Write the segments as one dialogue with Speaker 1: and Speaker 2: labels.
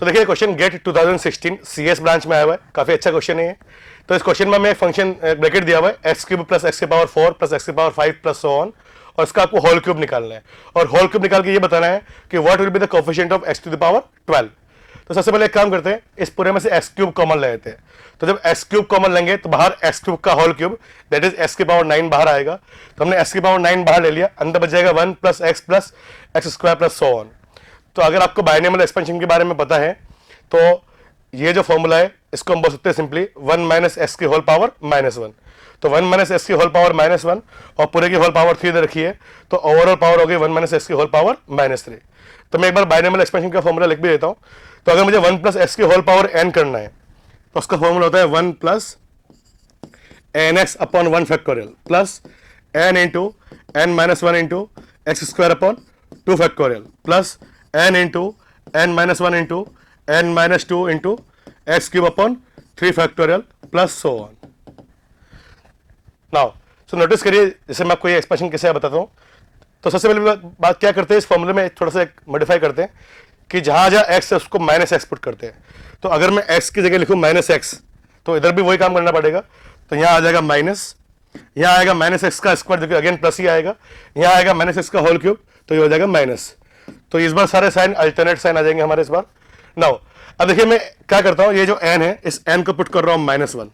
Speaker 1: देखिए question gate 2016 CS branch में आया हुआ है, काफी अच्छा क्वेश्चन है ये। तो इस क्वेश्चन में हमें एक फंक्शन ब्रैकेट दिया हुआ है एक्स क्यूब प्लस एक्स की पावर 4 प्लस एक्स की पावर 5 प्लस सो ऑन, और इसका आपको होल क्यूब निकालना है, और होल क्यूब निकाल के ये बताना है कि what will be the coefficient of x to the power 12। तो सबसे पहले एक काम करते हैं, इस पूरे में से एक्स क्यूब कॉमन ले लेते हैं। तो जब एक्स क्यूब कॉमन लेंगे तो बाहर एक्स क्यूब का whole cube that is x की पावर 9 बाहर आएगा। तो हमने एक्स की पावर 9 बाहर ले लिया, अंदर बच जाएगा 1 plus x square plus so on. तो अगर आपको बाइनोमियल एक्सपेंशन के बारे में पता है तो ये जो फॉर्मूला है इसको हम बोल सकते हैं सिंपली 1 माइनस एक्स की होल पावर -1। तो 1 माइनस एक्स की होल पावर -1 और पूरे की होल पावर 3 दे रखी है, तो ओवरऑल पावर हो गई 1 माइनस एक्स की होल पावर -3। तो मैं एक बार बाइनोमियल एक्सपेंशन का फॉर्मूला लिख भी देता हूं। तो अगर मुझे 1 प्लस एक्स की होल पावर n करना है तो उसका फॉर्मूला होता है 1 plus n x upon 1 factorial plus n into n minus 1 into x square upon 2 factorial plus n into n minus 1 into n minus 2 into x cube upon 3 factorial plus so on. Now so notice करिए, जैसे मैं आपको ये expression कैसे बताता हूँ। तो सबसे पहले बात क्या करते हैं, इस फॉर्मूले में थोड़ा सा मॉडिफाई करते हैं कि जहां जहां एक्स है उसको माइनस एक्स पुट करते हैं। तो अगर मैं एक्स की जगह लिखूं माइनस एक्स तो इधर भी वही काम करना पड़ेगा। तो यहाँ आ जाएगा माइनस, यहाँ आएगा माइनस एक्स का स्क्वायर जो कि अगेन प्लस ही आएगा, यहाँ आएगा माइनस एक्स का होल क्यूब तो ये हो जाएगा माइनस। तो इस बार सारे साइन अल्टरनेट साइन आ जाएंगे हमारे इस बार। नाउ अब देखिए मैं क्या करता हूँ, ये जो n है इस n को पुट कर रहा हूँ -1।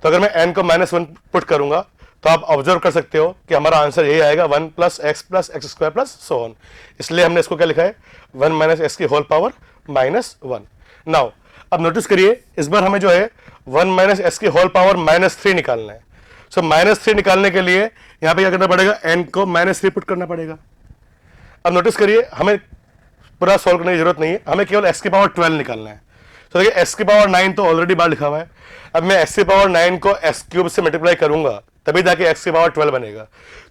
Speaker 1: तो अगर मैं n को -1 पुट करूंगा तो आप ऑब्जर्व कर सकते हो कि हमारा आंसर यही आएगा 1 plus x square plus so on. इसलिए हमने इसको क्या लिखा है 1 माइनस एक्स की होल पावर -1। नाउ अब नोटिस करिए, इस बार हमें जो है 1 माइनस एक्स की होल पावर -3 निकालना है। सो -3 निकालने के लिए यहाँ पे क्या करना पड़ेगा, n को -3 पुट करना पड़ेगा। अब नोटिस करिए हमें पूरा सॉल्व करने की जरूरत नहीं है, हमें केवल x की पावर 12 निकालना है। तो देखिए x की पावर 9 तो ऑलरेडी बाहर लिखा हुआ है। अब मैं x की पावर 9 को x क्यूब से मल्टीप्लाई करूंगा तभी जाके x की पावर 12 बनेगा।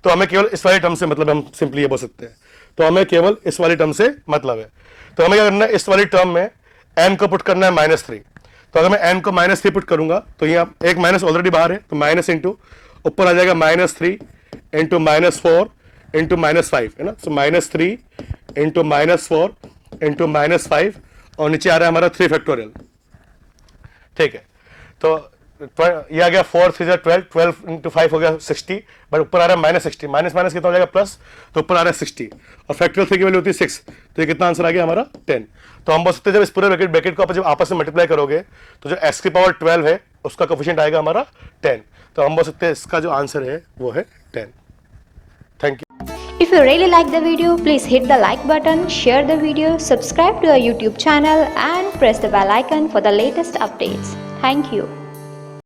Speaker 1: तो हमें केवल इस वाली टर्म से मतलब, हम सिंपली ये बोल सकते हैं, तो हमें केवल इस वाली टर्म से मतलब है। तो हमें क्या करना है, इस वाली टर्म में n को पुट करना है -3। तो अगर मैं n को -3 पुट करूंगा तो यहाँ एक माइनस ऑलरेडी बाहर है, तो माइनस इंटू ऊपर आ जाएगा -3 इंटू -4 इंटू -5 है ना। सो -3 इंटू -4 इंटू -5 और नीचे आ रहा है हमारा 3 फैक्टोरियल। ठीक है, तो ये आ गया 4 3 12, 12 इंटू 5 हो गया 60, बट ऊपर आ रहा है -60, माइनस माइनस कितना हो जाएगा प्लस, तो ऊपर आ रहा है 60 और फैक्टोरियल 3 की वैल्यू होती है 6। तो ये कितना आंसर आ गया हमारा 10। तो हम बोल सकते हैं जब इस पूरे ब्रैकेट को आप जब आपस में मल्टीप्लाई करोगे तो जो x की पावर 12 है उसका कोएफिशिएंट आएगा हमारा 10। तो हम बोल सकते हैं इसका जो आंसर है वो है 10। Thank you.
Speaker 2: If you really like the video, please hit the like button, share the video, subscribe to our YouTube channel and press the bell icon for the latest updates. Thank you.